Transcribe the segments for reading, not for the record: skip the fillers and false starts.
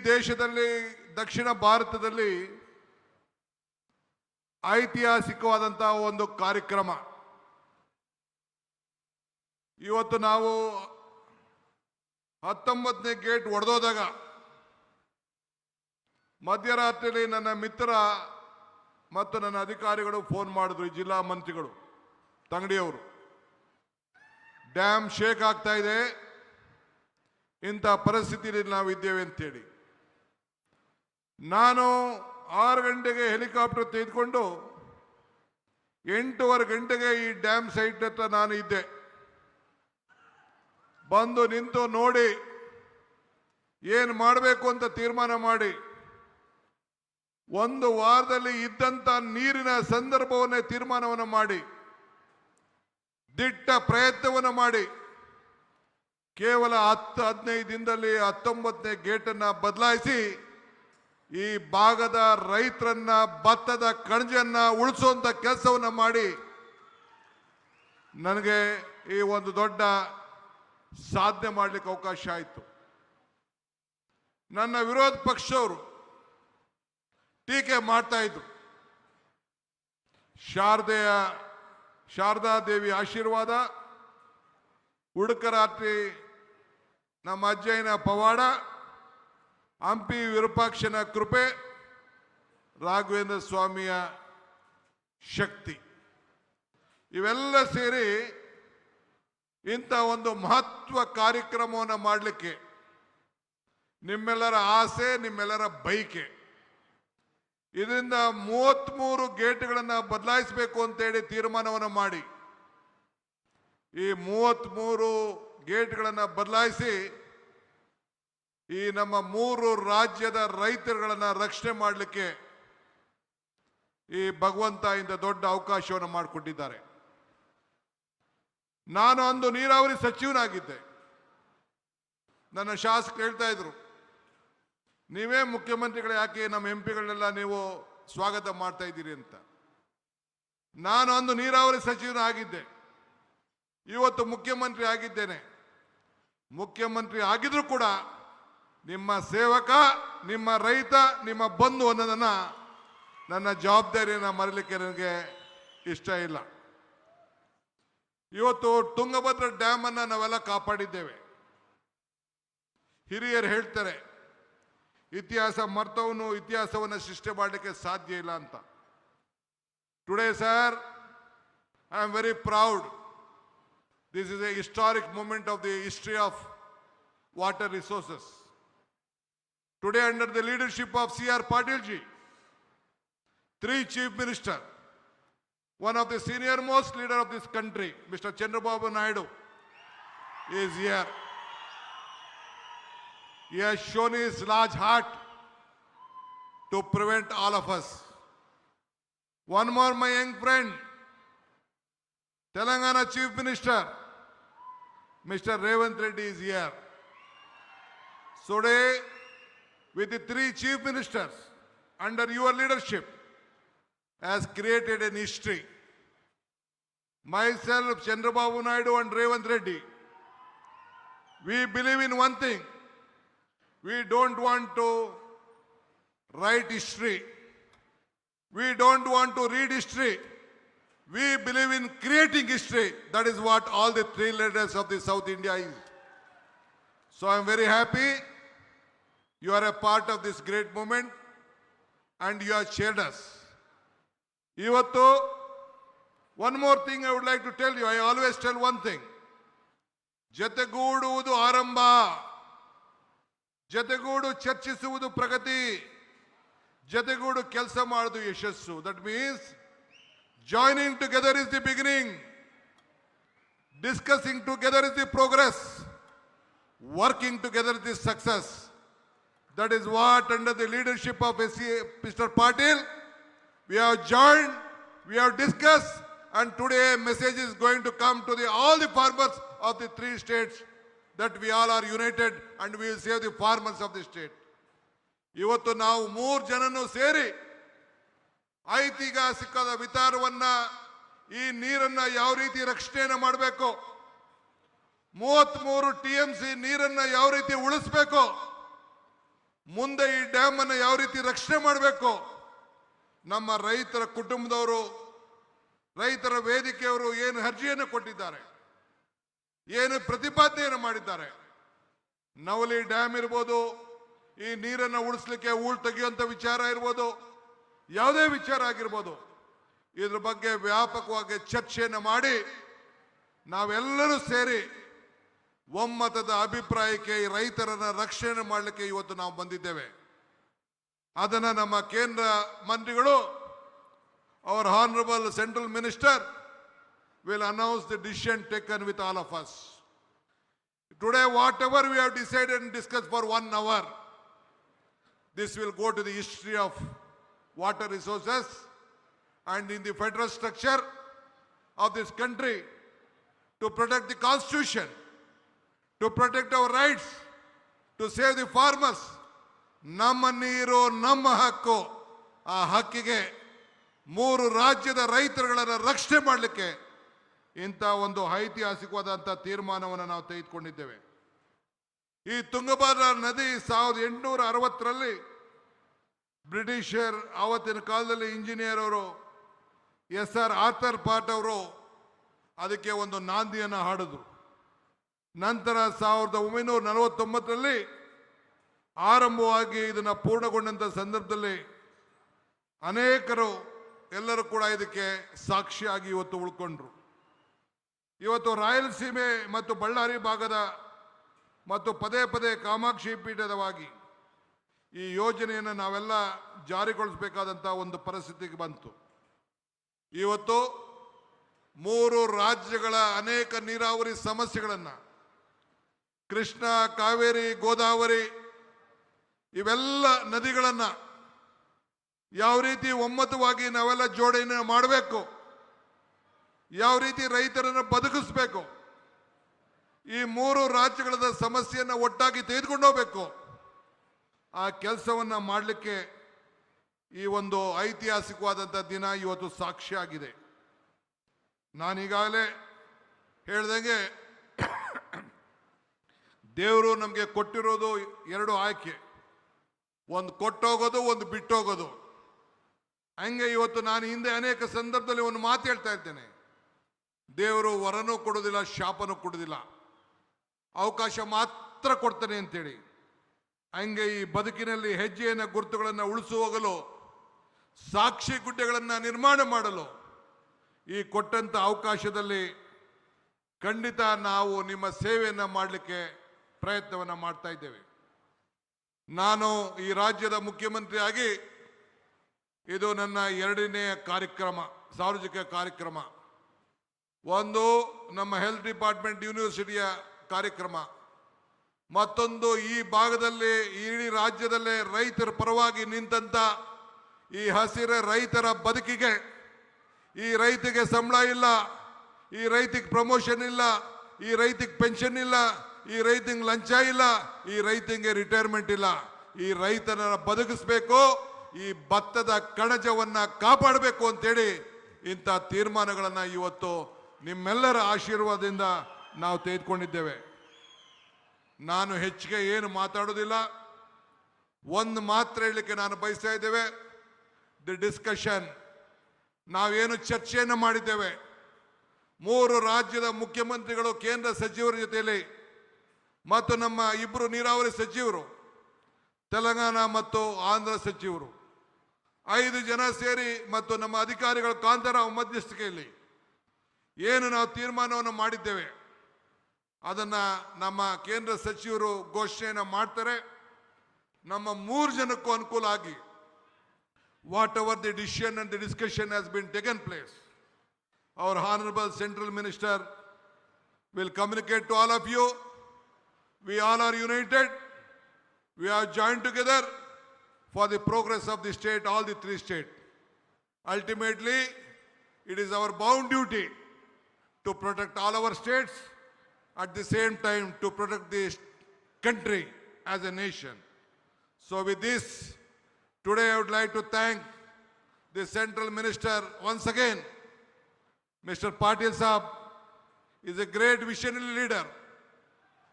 ದೇಶದಲ್ಲಿ ದಕ್ಷಿಣ ಭಾರತದಲ್ಲಿ ಐತಿಹಾಸಿಕವಾದಂತಹ ಒಂದು ಕಾರ್ಯಕ್ರಮ. ಇವತ್ತು ನಾವು 19ನೇ ಗೇಟ್ ಒಡೆದೋದಾಗ ಮಧ್ಯರಾತ್ರಿಯಲ್ಲಿ ನನ್ನ ಮಿತ್ರ ಮತ್ತು ನನ್ನ ಅಧಿಕಾರಿಗಳು ಫೋನ್ ಮಾಡಿದ್ರು, ಜಿಲ್ಲಾ ಮಂತ್ರಿಗಳು ತಂಗಡಿಯವರು, ಡ್ಯಾಮ್ ಶೇಕ್ ಆಗ್ತಾ ಇದೆ, ಇಂಥ ಪರಿಸ್ಥಿತಿಯಲ್ಲಿ ನಾವಿದ್ದೇವೆ ಅಂತೇಳಿ. ನಾನು 6 ಗಂಟೆಗೆ ಹೆಲಿಕಾಪ್ಟರ್ ತೆಗೆದುಕೊಂಡು 8:15 ಗಂಟೆಗೆ ಈ ಡ್ಯಾಮ್ ಸೈಟ್ ಹತ್ರ ನಾನು ಇದ್ದೆ. ಬಂದು ನಿಂತು ನೋಡಿ ಏನು ಮಾಡಬೇಕು ಅಂತ ತೀರ್ಮಾನ ಮಾಡಿ 1 ವಾರದಲ್ಲಿ ಇದ್ದಂಥ ನೀರಿನ ಸಂದರ್ಭವನ್ನೇ ತೀರ್ಮಾನವನ್ನು ಮಾಡಿ ದಿಟ್ಟ ಪ್ರಯತ್ನವನ್ನು ಮಾಡಿ ಕೇವಲ 10-15 ದಿನದಲ್ಲಿ 19ನೇ ಗೇಟನ್ನು ಬದಲಾಯಿಸಿ ಈ ಭಾಗದ ರೈತರನ್ನ ಭತ್ತದ ಕಣಜನ್ನ ಉಳಿಸುವಂತ ಕೆಲಸವನ್ನು ಮಾಡಿ ನನಗೆ ಈ ಒಂದು ದೊಡ್ಡ ಸಾಧನೆ ಮಾಡಲಿಕ್ಕೆ ಅವಕಾಶ ಆಯಿತು. ನನ್ನ ವಿರೋಧ ಪಕ್ಷದವರು ಟೀಕೆ ಮಾಡ್ತಾ ಇದ್ರು. ಶಾರದಾ ದೇವಿ ಆಶೀರ್ವಾದ, ಉಡುಕರಾತ್ರಿ ನಮ್ಮ ಅಜ್ಜಯ್ಯನ ಪವಾಡ, ಹಂಪಿ ವಿರೂಪಾಕ್ಷನ ಕೃಪೆ, ರಾಘವೇಂದ್ರ ಸ್ವಾಮಿಯ ಶಕ್ತಿ, ಇವೆಲ್ಲ ಸೇರಿ ಇಂಥ ಒಂದು ಮಹತ್ವ ಕಾರ್ಯಕ್ರಮವನ್ನು ಮಾಡಲಿಕ್ಕೆ ನಿಮ್ಮೆಲ್ಲರ ಆಸೆ, ನಿಮ್ಮೆಲ್ಲರ ಬಯಕೆ. ಇದರಿಂದ 33 ಗೇಟ್ಗಳನ್ನು ಬದಲಾಯಿಸಬೇಕು ಅಂತೇಳಿ ತೀರ್ಮಾನವನ್ನು ಮಾಡಿ ಈ 33 ಗೇಟ್ಗಳನ್ನು ಬದಲಾಯಿಸಿ ಈ ನಮ್ಮ 3 ರಾಜ್ಯದ ರೈತರುಗಳನ್ನು ರಕ್ಷಣೆ ಮಾಡಲಿಕ್ಕೆ ಈ ಭಗವಂತ ಇಂಥ ದೊಡ್ಡ ಅವಕಾಶವನ್ನು ಮಾಡಿಕೊಟ್ಟಿದ್ದಾರೆ. ನಾನು ಅಂದು ನೀರಾವರಿ ಸಚಿವನಾಗಿದ್ದೆ. ನನ್ನ ಶಾಸಕರು ಹೇಳ್ತಾ ಇದ್ರು, ನೀವೇ ಮುಖ್ಯಮಂತ್ರಿಗಳು, ಯಾಕೆ ನಮ್ಮ ಎಂಪಿಗಳನ್ನೆಲ್ಲ ನೀವು ಸ್ವಾಗತ ಮಾಡ್ತಾ ಇದ್ದೀರಿ ಅಂತ. ನಾನು ಅಂದು ನೀರಾವರಿ ಸಚಿವನಾಗಿದ್ದೆ, ಇವತ್ತು ಮುಖ್ಯಮಂತ್ರಿ ಆಗಿದ್ದೇನೆ. ಮುಖ್ಯಮಂತ್ರಿ ಆಗಿದ್ರು ಕೂಡ ನಿಮ್ಮ ಸೇವಕ, ನಿಮ್ಮ ರೈತ, ನಿಮ್ಮ ಬಂಧು ಅನ್ನೋದನ್ನ ನನ್ನ ಜವಾಬ್ದಾರಿಯನ್ನು ಮರೀಲಿಕ್ಕೆ ನನಗೆ ಇಷ್ಟ ಇಲ್ಲ. ಇವತ್ತು ತುಂಗಭದ್ರಾ ಡ್ಯಾಮ್ ಅನ್ನ ನಾವೆಲ್ಲ ಕಾಪಾಡಿದ್ದೇವೆ. ಹಿರಿಯರು ಹೇಳ್ತಾರೆ, ಇತಿಹಾಸ ಮರ್ತವನು ಇತಿಹಾಸವನ್ನು ಸೃಷ್ಟಿ ಮಾಡಲಿಕ್ಕೆ ಸಾಧ್ಯ ಇಲ್ಲ ಅಂತ. Today sir, I am very proud. This is a historic moment of the history of water resources. Today, under the leadership of C.R. Patil ji, 3 chief ministers, one of the senior most leader of this country, Mr. Chandrababu Naidu, is here. He has shown his large heart to prevent all of us. One more, my young friend, Telangana Chief Minister, Mr. Revanth Reddy is here. Today, with the 3 chief ministers under your leadership, has created an history. Myself, Chandrababu Naidu and Revanth Reddy, we believe in one thing. We don't want to write history. We don't want to read history. We believe in creating history. That is what all the 3 leaders of the South India is. So I am very happy you are a part of this great movement and you have shared us. Ivattu, one more thing I would like to tell you. I always tell one thing. ಜತೆಗೂಡುವುದು ಆರಂಭ, ಜತೆಗೂಡು ಚರ್ಚಿಸುವುದು ಪ್ರಗತಿ, ಜತೆಗೂಡು ಕೆಲಸ ಮಾಡುವುದು ಯಶಸ್ಸು. That means joining together is the beginning, discussing together is the progress, working together is the success. That is what, under the leadership of Mr. Patil, we have joined, we have discussed, and today a message is going to come to all the farmers of the 3 states that we all are united and we will save the farmers of the state. ಇವತ್ತು ನಾವು 3 ಜನನು ಸೇರಿ ಐತಿಹಾಸಿಕದ ವಿಚಾರವನ್ನ, ಈ ನೀರನ್ನ ಯಾವ ರೀತಿ ರಕ್ಷಣೆಯನ್ನು ಮಾಡಬೇಕು, 33 TMC ನೀರನ್ನ ಯಾವ ರೀತಿ ಉಳಿಸಬೇಕು, ಮುಂದೆ ಈ ಡ್ಯಾಮ್ ಅನ್ನು ಯಾವ ರೀತಿ ರಕ್ಷಣೆ ಮಾಡಬೇಕು, ನಮ್ಮ ರೈತರ ಕುಟುಂಬದವರು, ರೈತರ ವೇದಿಕೆಯವರು ಏನು ಅರ್ಜಿಯನ್ನು ಕೊಟ್ಟಿದ್ದಾರೆ, ಏನು ಪ್ರತಿಪಾದನೆಯನ್ನು ಮಾಡಿದ್ದಾರೆ. ನವಲಿ ಡ್ಯಾಮ್ ಇರ್ಬೋದು, ಈ ನೀರನ್ನು ಉಳಿಸ್ಲಿಕ್ಕೆ ಹೂಳು ತೆಗೆಯುವಂಥ ವಿಚಾರ ಇರ್ಬೋದು, ಯಾವುದೇ ವಿಚಾರ ಆಗಿರ್ಬೋದು, ಇದ್ರ ಬಗ್ಗೆ ವ್ಯಾಪಕವಾಗಿ ಚರ್ಚೆಯನ್ನು ಮಾಡಿ ನಾವೆಲ್ಲರೂ ಸೇರಿ ಒಮ್ಮತದ ಅಭಿಪ್ರಾಯಕ್ಕೆ ಈ ರೈತರನ್ನ ರಕ್ಷಣೆ ಮಾಡಲಿಕ್ಕೆ ಇವತ್ತು ನಾವು ಬಂದಿದ್ದೇವೆ. ಅದನ್ನು ನಮ್ಮ ಕೇಂದ್ರ ಮಂತ್ರಿಗಳು, our honorable central minister will announce the decision taken with all of us. Today, whatever we have decided and discussed for 1 hour, this will go to the history of water resources and in the federal structure of this country to protect the constitution, to protect our rights, to save the farmers. ನಮ್ಮ ನೀರು ನಮ್ಮ ಹಕ್ಕು. ಆ ಹಕ್ಕಿಗೆ 3 ರಾಜ್ಯದ ರೈತರುಗಳನ್ನು ರಕ್ಷಣೆ ಮಾಡಲಿಕ್ಕೆ ಇಂಥ ಒಂದು ಐತಿಹಾಸಿಕವಾದಂಥ ತೀರ್ಮಾನವನ್ನು ನಾವು ತೆಗೆದುಕೊಂಡಿದ್ದೇವೆ. ಈ ತುಂಗಭದ್ರಾ ನದಿ 1860ರಲ್ಲಿ ಬ್ರಿಟಿಷರ್ ಆವತ್ತಿನ ಕಾಲದಲ್ಲಿ ಇಂಜಿನಿಯರ್ ಅವರು SR ಆರ್ಥರ್ ಪಾಟ್ ಅವರು ಅದಕ್ಕೆ ಒಂದು ನಾಂದಿಯನ್ನು ಹಾಡಿದ್ರು. ನಂತರ 1949ರಲ್ಲಿ ಆರಂಭವಾಗಿ ಇದನ್ನು ಪೂರ್ಣಗೊಂಡಂಥ ಸಂದರ್ಭದಲ್ಲಿ ಅನೇಕರು ಎಲ್ಲರೂ ಕೂಡ ಇದಕ್ಕೆ ಸಾಕ್ಷಿಯಾಗಿ ಇವತ್ತು ಉಳ್ಕೊಂಡ್ರು. ಇವತ್ತು ರಾಯಲಸೀಮೆ ಮತ್ತು ಬಳ್ಳಾರಿ ಭಾಗದ ಮತ್ತು ಪದೇ ಪದೇ ಕಾಮಾಕ್ಷಿ ಪೀಠದವಾಗಿ ಈ ಯೋಜನೆಯನ್ನು ನಾವೆಲ್ಲ ಜಾರಿಗೊಳಿಸಬೇಕಾದಂಥ ಒಂದು ಪರಿಸ್ಥಿತಿಗೆ ಬಂತು. ಇವತ್ತು 3 ರಾಜ್ಯಗಳ ಅನೇಕ ನೀರಾವರಿ ಸಮಸ್ಯೆಗಳನ್ನು, ಕೃಷ್ಣ, ಕಾವೇರಿ, ಗೋದಾವರಿ ಇವೆಲ್ಲ ನದಿಗಳನ್ನು ಯಾವ ರೀತಿ ಒಮ್ಮತವಾಗಿ ನಾವೆಲ್ಲ ಜೋಡಣೆ ಮಾಡಬೇಕು, ಯಾವ ರೀತಿ ರೈತರನ್ನು ಬದುಕಿಸಬೇಕು, ಈ 3 ರಾಜ್ಯಗಳ ಸಮಸ್ಯೆಯನ್ನು ಒಟ್ಟಾಗಿ ತೆಗೆದುಕೊಂಡು ಹೋಗಬೇಕು, ಆ ಕೆಲಸವನ್ನು ಮಾಡಲಿಕ್ಕೆ ಈ ಒಂದು ಐತಿಹಾಸಿಕವಾದಂಥ ದಿನ ಇವತ್ತು ಸಾಕ್ಷಿಯಾಗಿದೆ. ನಾನೀಗಾಗಲೇ ಹೇಳ್ದಂಗೆ ದೇವರು ನಮಗೆ ಕೊಟ್ಟಿರೋದು 2 ಆಯ್ಕೆ, ಒಂದು ಕೊಟ್ಟೋಗೋದು, ಒಂದು ಬಿಟ್ಟೋಗೋದು. ಹಂಗೆ ಇವತ್ತು ನಾನು ಹಿಂದೆ ಅನೇಕ ಸಂದರ್ಭದಲ್ಲಿ ಒಂದು ಮಾತು ಹೇಳ್ತಾ ಇದ್ದೇನೆ, ದೇವರು ವರನೂ ಕೊಡೋದಿಲ್ಲ, ಶಾಪನೂ ಕೊಡೋದಿಲ್ಲ, ಅವಕಾಶ ಮಾತ್ರ ಕೊಡ್ತಾನೆ ಅಂತೇಳಿ. ಹಂಗೆ ಈ ಬದುಕಿನಲ್ಲಿ ಹೆಜ್ಜೆಯ ಗುರುತುಗಳನ್ನು ಉಳಿಸುವಾಗಲು, ಸಾಕ್ಷಿ ಗುಡ್ಡೆಗಳನ್ನು ನಿರ್ಮಾಣ ಮಾಡಲು ಈ ಕೊಟ್ಟಂಥ ಅವಕಾಶದಲ್ಲಿ ಖಂಡಿತ ನಾವು ನಿಮ್ಮ ಸೇವೆಯನ್ನು ಮಾಡಲಿಕ್ಕೆ ಪ್ರಯತ್ನವನ್ನು ಮಾಡ್ತಾ ಇದ್ದೇವೆ. ನಾನು ಈ ರಾಜ್ಯದ ಮುಖ್ಯಮಂತ್ರಿಯಾಗಿ ಇದು ನನ್ನ 2ನೇ ಕಾರ್ಯಕ್ರಮ, ಸಾರ್ವಜನಿಕ ಕಾರ್ಯಕ್ರಮ. ಒಂದು ನಮ್ಮ ಹೆಲ್ತ್ ಡಿಪಾರ್ಟ್ಮೆಂಟ್ ಯೂನಿವರ್ಸಿಟಿಯ ಕಾರ್ಯಕ್ರಮ, ಮತ್ತೊಂದು ಈ ಭಾಗದಲ್ಲಿ ಇಡೀ ರಾಜ್ಯದಲ್ಲೇ ರೈತರ ಪರವಾಗಿ ನಿಂತಂತ ಈ ಹಸಿರ ರೈತರ ಬದುಕಿಗೆ, ಈ ರೈತಿಗೆ ಸಂಬಳ ಇಲ್ಲ, ಈ ರೈತಿಗೆ ಪ್ರಮೋಷನ್ ಇಲ್ಲ, ಈ ರೈತಿಗೆ ಪೆನ್ಷನ್ ಇಲ್ಲ, ಈ ರೈತಿಗೆ ಲಂಚ ಇಲ್ಲ, ಈ ರೈತಿಗೆ ರಿಟೈರ್ಮೆಂಟ್ ಇಲ್ಲ. ಈ ರೈತನ ಬದುಕಿಸ್ಬೇಕು, ಈ ಭತ್ತದ ಕಣಜವನ್ನ ಕಾಪಾಡಬೇಕು ಅಂತೇಳಿ ಇಂಥ ತೀರ್ಮಾನಗಳನ್ನು ಇವತ್ತು ನಿಮ್ಮೆಲ್ಲರ ಆಶೀರ್ವಾದದಿಂದ ನಾವು ತೆಗೆದುಕೊಂಡಿದ್ದೇವೆ. ನಾನು ಹೆಚ್ಚಿಗೆ ಏನು ಮಾತಾಡೋದಿಲ್ಲ, ಒಂದು ಮಾತ್ರ ಹೇಳಲಿಕ್ಕೆ ನಾನು ಬಯಸ್ತಾ ಇದ್ದೇವೆ. ದಿ ಡಿಸ್ಕಷನ್, ನಾವೇನು ಚರ್ಚೆಯನ್ನು ಮಾಡಿದ್ದೇವೆ, 3 ರಾಜ್ಯದ ಮುಖ್ಯಮಂತ್ರಿಗಳು, ಕೇಂದ್ರ ಸಚಿವರ ಜೊತೆಯಲ್ಲಿ ಮತ್ತು ನಮ್ಮ 2 ನೀರಾವರಿ ಸಚಿವರು, ತೆಲಂಗಾಣ ಮತ್ತು ಆಂಧ್ರ ಸಚಿವರು, 5 ಜನ ಸೇರಿ ಮತ್ತು ನಮ್ಮ ಅಧಿಕಾರಿಗಳ ಕಾಂತರಾವ್ ಮಧ್ಯಸ್ಥಿಕೆಯಲ್ಲಿ ಏನು ನಾವು ತೀರ್ಮಾನವನ್ನು ಮಾಡಿದ್ದೇವೆ ಅದನ್ನು ನಮ್ಮ ಕೇಂದ್ರ ಸಚಿವರು ಘೋಷಣೆಯನ್ನು ಮಾಡ್ತಾರೆ. ನಮ್ಮ 3 ಜನಕ್ಕೂ ಅನುಕೂಲ ಆಗಿ whatever the decision and the discussion has been taken place, our honorable central minister will communicate to all of you. We all are united. We are joined together for the progress of the state, all the 3 states. Ultimately, it is our bound duty to protect all our states, at the same time to protect the country as a nation. So with this, today I would like to thank the central minister once again. Mr. Patil Saab is a great visionary leader,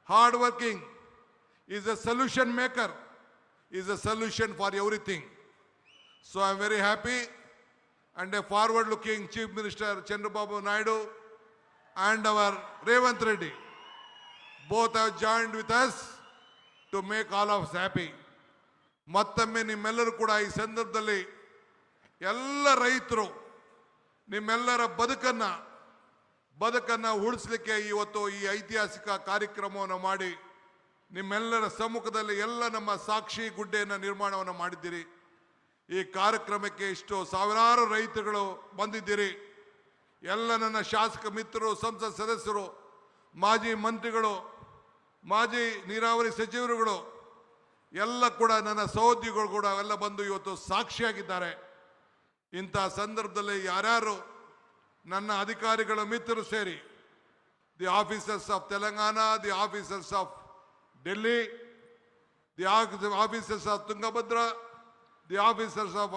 hard working, is a solution maker, is a solution for everything. So I'm very happy, and a forward-looking Chief Minister Chandrababu Naidu and our Revanth Reddy both have joined with us to make all of us happy. ಮತ್ತೊಮ್ಮೆ ನಿಮ್ಮೆಲ್ಲರೂ ಕೂಡ ಈ ಸಂದರ್ಭದಲ್ಲಿ ಎಲ್ಲ ರೈತರು ನಿಮ್ಮೆಲ್ಲರ ಬದುಕನ್ನ ಉಳಿಸಲಿಕ್ಕೆ ಇವತ್ತು ಈ ಐತಿಹಾಸಿಕ ಕಾರ್ಯಕ್ರಮವನ್ನು ಮಾಡಿ ನಿಮ್ಮೆಲ್ಲರ ಸಮ್ಮುಖದಲ್ಲಿ ಎಲ್ಲ ನಮ್ಮ ಸಾಕ್ಷಿ ಗುಡ್ಡೆಯನ್ನು ನಿರ್ಮಾಣವನ್ನು ಮಾಡಿದ್ದೀರಿ. ಈ ಕಾರ್ಯಕ್ರಮಕ್ಕೆ ಇಷ್ಟು ಸಾವಿರಾರು ರೈತರುಗಳು ಬಂದಿದ್ದೀರಿ. ಎಲ್ಲ ನನ್ನ ಶಾಸಕ ಮಿತ್ರರು, ಸಂಸತ್ ಸದಸ್ಯರು, ಮಾಜಿ ಮಂತ್ರಿಗಳು, ಮಾಜಿ ನೀರಾವರಿ ಸಚಿವರುಗಳು ಎಲ್ಲ ಕೂಡ ನನ್ನ ಸಹೋದ್ಯೋಗಿಗಳು ಕೂಡ ಎಲ್ಲ ಬಂದು ಇವತ್ತು ಸಾಕ್ಷಿಯಾಗಿದ್ದಾರೆ. ಇಂಥ ಸಂದರ್ಭದಲ್ಲಿ ಯಾರ್ಯಾರು ನನ್ನ ಅಧಿಕಾರಿಗಳ ಮಿತ್ರರು ಸೇರಿ, the officers of Telangana, the officers of Delhi, the officers of Tungabhadra, the officers of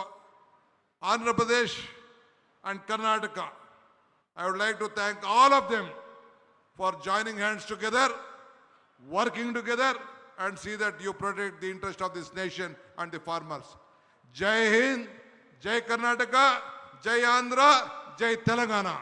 Andhra Pradesh and Karnataka, I would like to thank all of them for joining hands together, working together, and see that you protect the interest of this nation and the farmers. Jai Hind, Jai Karnataka, Jai Andhra, Jai Telangana.